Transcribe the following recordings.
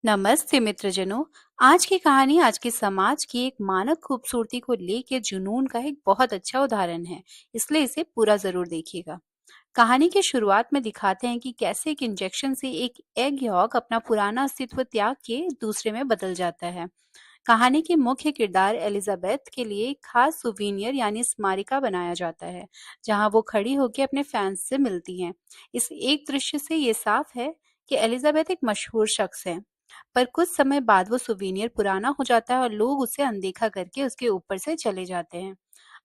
नमस्ते मित्रजनों। आज की कहानी आज के समाज की एक मानक खूबसूरती को लेके जुनून का एक बहुत अच्छा उदाहरण है। इसलिए इसे पूरा जरूर देखिएगा। कहानी की शुरुआत में दिखाते हैं कि कैसे एक इंजेक्शन से एक एग यॉक अपना पुराना अस्तित्व त्याग के दूसरे में बदल जाता है। कहानी की मुख्य किरदार एलिजाबेथ के लिए एक खास सुवीनियर यानी स्मारिका बनाया जाता है, जहां वो खड़ी होकर अपने फैंस से मिलती हैं। इस एक दृश्य से ये साफ है कि एलिजाबेथ एक मशहूर शख्स है, पर कुछ समय बाद वो सुवीनियर पुराना हो जाता है और लोग उसे अनदेखा करके उसके ऊपर से चले जाते हैं।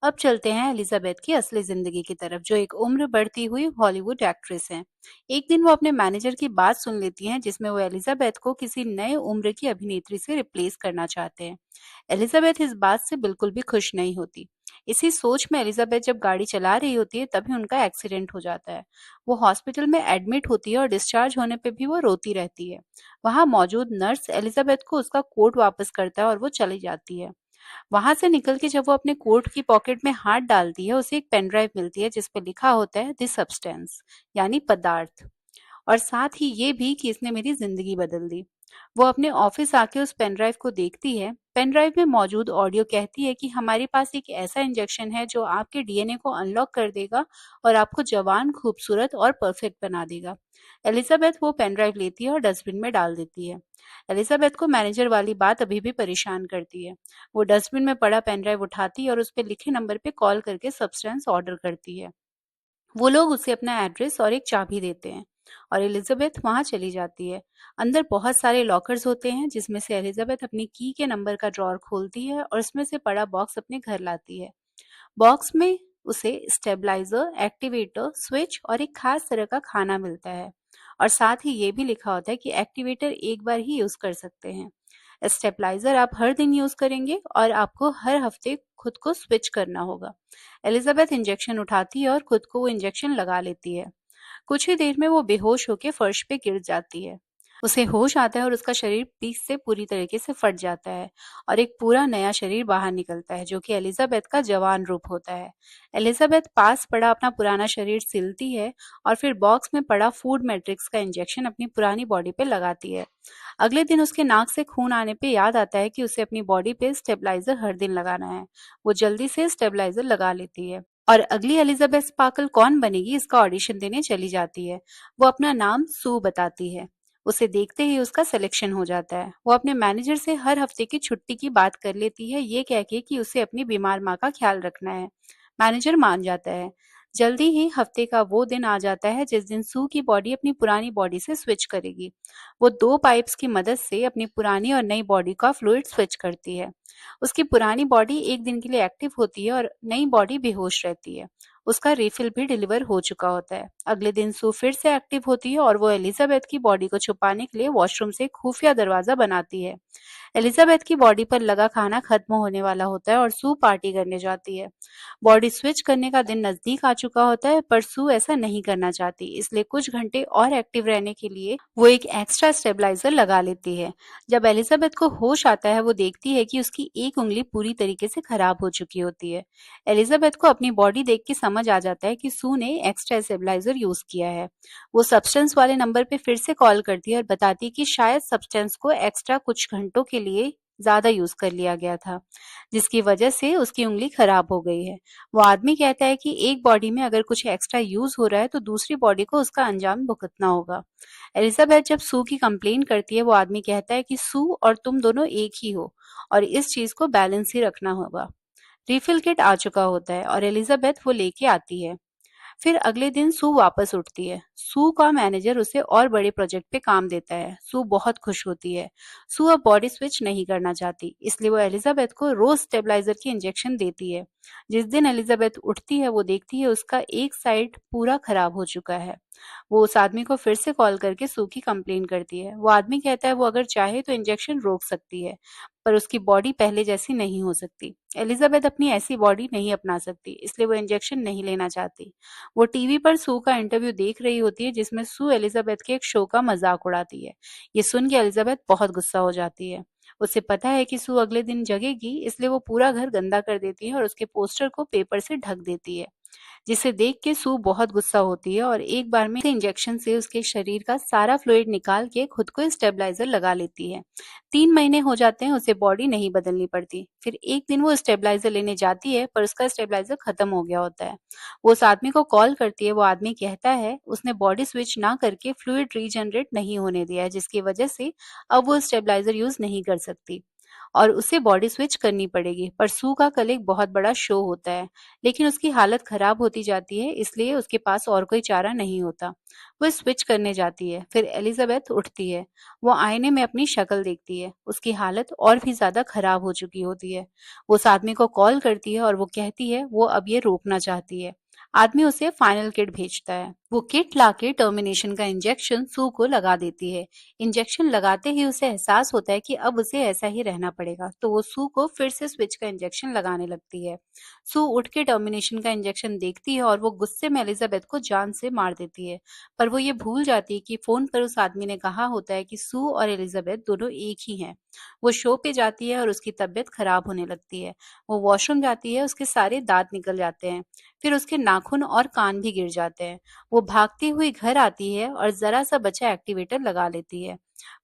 अब चलते हैं एलिजाबेथ की असली जिंदगी की तरफ, जो एक उम्र बढ़ती हुई हॉलीवुड एक्ट्रेस है। एक दिन वो अपने मैनेजर की बात सुन लेती हैं, जिसमें वो एलिजाबेथ को किसी नए उम्र की अभिनेत्री से रिप्लेस करना चाहते हैं। एलिजाबेथ इस बात से बिल्कुल भी खुश नहीं होती। इसी सोच में एलिजाबेथ जब गाड़ी चला रही होती है, तभी उनका एक्सीडेंट हो जाता है। वो हॉस्पिटल में एडमिट होती है और डिस्चार्ज होने पे भी वो रोती रहती है। वहां मौजूद नर्स एलिजाबेथ को उसका कोट वापस करता है और वो चली जाती है। वहां से निकल के जब वो अपने कोट की पॉकेट में हाथ डालती है, उसे एक पेन ड्राइव मिलती है जिस पे लिखा होता है द सब्सटेंस, यानी पदार्थ, और साथ ही ये भी कि इसने मेरी जिंदगी बदल दी। वो अपने ऑफिस आके उस पेन ड्राइव को देखती है। पेन ड्राइव में मौजूद ऑडियो कहती है कि हमारे पास एक ऐसा इंजेक्शन है जो आपके डीएनए को अनलॉक कर देगा और आपको जवान, खूबसूरत और परफेक्ट बना देगा। एलिजाबेथ वो पेन ड्राइव लेती है और डस्टबिन में डाल देती है। एलिजाबेथ को मैनेजर वाली बात अभी भी परेशान करती है। वो डस्टबिन में पड़ा पेन ड्राइव उठाती है और उस पर लिखे नंबर पे कॉल करके सब्सटेंस ऑर्डर करती है। वो लोग उसे अपना एड्रेस और एक चाबी देते हैं और एलिजाबेथ वहां चली जाती है। अंदर बहुत सारे लॉकर्स होते हैं, जिसमें से एलिजाबेथ अपनी की के नंबर का ड्रॉर खोलती है और उसमें से पड़ा बॉक्स अपने घर लाती है। बॉक्स में उसे स्टेबलाइजर, एक्टिवेटर, स्विच और एक खास तरह का खाना मिलता है, और साथ ही ये भी लिखा होता है कि एक्टिवेटर एक बार ही यूज कर सकते हैं। स्टेबलाइजर आप हर दिन यूज करेंगे और आपको हर हफ्ते खुद को स्विच करना होगा। एलिजाबेथ इंजेक्शन उठाती है और खुद को वो इंजेक्शन लगा लेती है। कुछ ही देर में वो बेहोश होकर फर्श पे गिर जाती है। उसे होश आता है और उसका शरीर पीस से पूरी तरीके से फट जाता है और एक पूरा नया शरीर बाहर निकलता है, जो कि एलिजाबेथ का जवान रूप होता है। एलिजाबेथ पास पड़ा अपना पुराना शरीर सिलती है और फिर बॉक्स में पड़ा फूड मैट्रिक्स का इंजेक्शन अपनी पुरानी बॉडी पे लगाती है। अगले दिन उसके नाक से खून आने पे याद आता है कि उसे अपनी बॉडी पे स्टेबलाइजर हर दिन लगाना है। वो जल्दी से स्टेबलाइजर लगा लेती है और अगली एलिजाबेथ स्पार्कल कौन बनेगी इसका ऑडिशन देने चली जाती है। वो अपना नाम सू बताती है। उसे देखते ही उसका सिलेक्शन हो जाता है। वो अपने मैनेजर से हर हफ्ते की छुट्टी की बात कर लेती है, ये कह के कि उसे अपनी बीमार माँ का ख्याल रखना है। मैनेजर मान जाता है। जल्दी ही हफ्ते का वो दिन आ जाता है जिस दिन सू की बॉडी अपनी पुरानी बॉडी से स्विच करेगी। वो दो पाइप्स की मदद से अपनी पुरानी और नई बॉडी का फ्लूइड स्विच करती है। उसकी पुरानी बॉडी एक दिन के लिए एक्टिव होती है और नई बॉडी बेहोश रहती है। उसका रिफिल भी डिलीवर हो चुका होता है। अगले दिन सू फिर से एक्टिव होती है और वो एलिजाबेथ की बॉडी को छुपाने के लिए वॉशरूम से एक खुफिया दरवाजा बनाती है। एलिजाबेथ की बॉडी पर लगा खाना खत्म होने वाला होता है और सू पार्टी करने जाती है। बॉडी स्विच करने का दिन नजदीक आ चुका होता है, पर सू ऐसा नहीं करना चाहती, इसलिए कुछ घंटे और एक्टिव रहने के लिए वो एक एक्स्ट्रा स्टेबलाइजर लगा लेती है। जब एलिजाबेथ को होश आता है, वो देखती है कि उसकी एक उंगली पूरी तरीके से खराब हो चुकी होती है। एलिजाबेथ को अपनी बॉडी देख के समझ आ जाता है कि सू ने एक्स्ट्रा स्टेबलाइजर यूज किया है। वो सब्सटेंस वाले नंबर पे फिर से कॉल करती है और बताती है कि शायद सब्सटेंस को एक्स्ट्रा कुछ घंटों के लिए ज्यादा यूज कर लिया गया था, जिसकी वजह से उसकी उंगली खराब हो गई है। वो आदमी कहता है कि एक बॉडी में अगर कुछ एक्स्ट्रा यूज हो रहा है तो दूसरी बॉडी को उसका अंजाम भुगतना होगा। एलिजाबेथ जब सू की कंप्लेन करती है, वो आदमी कहता है कि सू और तुम दोनों एक ही हो और इस चीज को बैलेंस ही रखना होगा। रिफिल किट आ चुका होता है और एलिजाबेथ वो लेके आती है। फिर अगले दिन सू वापस उठती है। सू का मैनेजर उसे और बड़े प्रोजेक्ट पे काम देता है। सू बहुत खुश होती है। सू अब बॉडी स्विच नहीं करना चाहती, इसलिए वो एलिजाबेथ को रोज स्टेबलाइजर की इंजेक्शन देती है। जिस दिन एलिजाबेथ उठती है, वो देखती है उसका एक साइड पूरा खराब हो चुका है। वो उस आदमी को फिर से कॉल करके सू की कंप्लेन करती है। वो आदमी कहता है वो अगर चाहे तो इंजेक्शन रोक सकती है, पर उसकी बॉडी पहले जैसी नहीं हो सकती। एलिजाबेथ अपनी ऐसी बॉडी नहीं अपना सकती, इसलिए वो इंजेक्शन नहीं लेना चाहती। वो टीवी पर सू का इंटरव्यू देख रही होती है, जिसमें सू एलिजाबेथ के एक शो का मजाक उड़ाती है। ये सुन के एलिजाबेथ बहुत गुस्सा हो जाती है। उसे पता है कि सू अगले दिन जगेगी, इसलिए वो पूरा घर गंदा कर देती है और उसके पोस्टर को पेपर से ढक देती है। जिसे देख के सू बहुत गुस्सा होती है और एक बार में इंजेक्शन से उसके शरीर का सारा फ्लूइड निकाल के खुद को स्टेबलाइजर लगा लेती है। 3 महीने हो जाते हैं, उसे बॉडी नहीं बदलनी पड़ती। फिर एक दिन वो स्टेबलाइजर लेने जाती है पर उसका स्टेबलाइजर खत्म हो गया होता है। वो उस आदमी को कॉल करती है। वो आदमी कहता है उसने बॉडी स्विच ना करके फ्लूइड रीजनरेट नहीं होने दिया है, जिसकी वजह से अब वो स्टेबलाइजर यूज नहीं कर सकती और उसे बॉडी स्विच करनी पड़ेगी। पर सू का कल एक बहुत बड़ा शो होता है, लेकिन उसकी हालत खराब होती जाती है, इसलिए उसके पास और कोई चारा नहीं होता। वो स्विच करने जाती है। फिर एलिजाबेथ उठती है। वो आईने में अपनी शक्ल देखती है। उसकी हालत और भी ज्यादा खराब हो चुकी होती है। वो उस आदमी को कॉल करती है और वो कहती है वो अब ये रोकना चाहती है। आदमी उसे फाइनल किट भेजता है। वो किट लाके टर्मिनेशन का इंजेक्शन सू को लगा देती है। इंजेक्शन लगाते ही उसे एहसास होता है कि अब उसे ऐसा ही रहना पड़ेगा, तो वो सू को फिर से स्विच का इंजेक्शन लगाने लगती है। सू उठ के टर्मिनेशन का इंजेक्शन देखती है और वो गुस्से में एलिजाबेथ को जान से मार देती है। पर वो ये भूल जाती है कि फोन पर उस आदमी ने कहा होता है कि सू और एलिजाबेथ दोनों एक ही हैं। वो शो पे जाती है और उसकी तबीयत खराब होने लगती है। वो वॉशरूम जाती है, उसके सारे दांत निकल जाते हैं। फिर उसके नाखून और कान भी गिर जाते हैं। वो भागती हुई घर आती है और जरा सा बचा एक्टिवेटर लगा लेती है।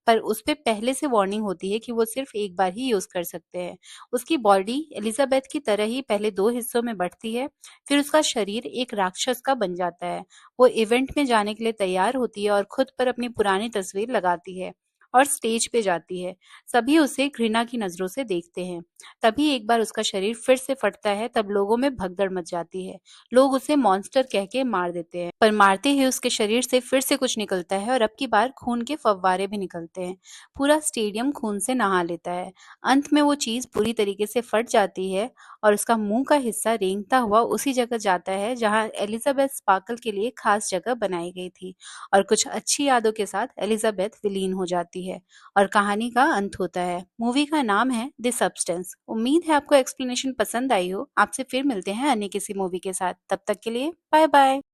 पर उस पे पहले से वार्निंग होती है कि वो सिर्फ एक बार ही यूज कर सकते हैं। उसकी बॉडी एलिजाबेथ की तरह ही पहले 2 हिस्सों में बढ़ती है। फिर उसका शरीर एक राक्षस का बन जाता है। वो इवेंट में जाने के लिए तैयार होती है और खुद पर अपनी पुरानी तस्वीर लगाती है और स्टेज पे जाती है। सभी उसे घृणा की नजरों से देखते हैं। तभी एक बार उसका शरीर फिर से फटता है। तब लोगों में भगदड़ मच जाती है। लोग उसे मॉन्स्टर कह के मार देते हैं, पर मारते ही उसके शरीर से फिर से कुछ निकलता है और अब की बार खून के फव्वारे भी निकलते हैं। पूरा स्टेडियम खून से नहा लेता है। अंत में वो चीज पूरी तरीके से फट जाती है और उसका मुंह का हिस्सा रेंगता हुआ उसी जगह जाता है जहां एलिजाबेथ स्पार्कल के लिए खास जगह बनाई गई थी। और कुछ अच्छी यादों के साथ एलिजाबेथ विलीन हो जाती है और कहानी का अंत होता है। मूवी का नाम है द सब्सटेंस। उम्मीद है आपको एक्सप्लेनेशन पसंद आई हो। आपसे फिर मिलते हैं अन्य किसी मूवी के साथ। तब तक के लिए बाय बाय।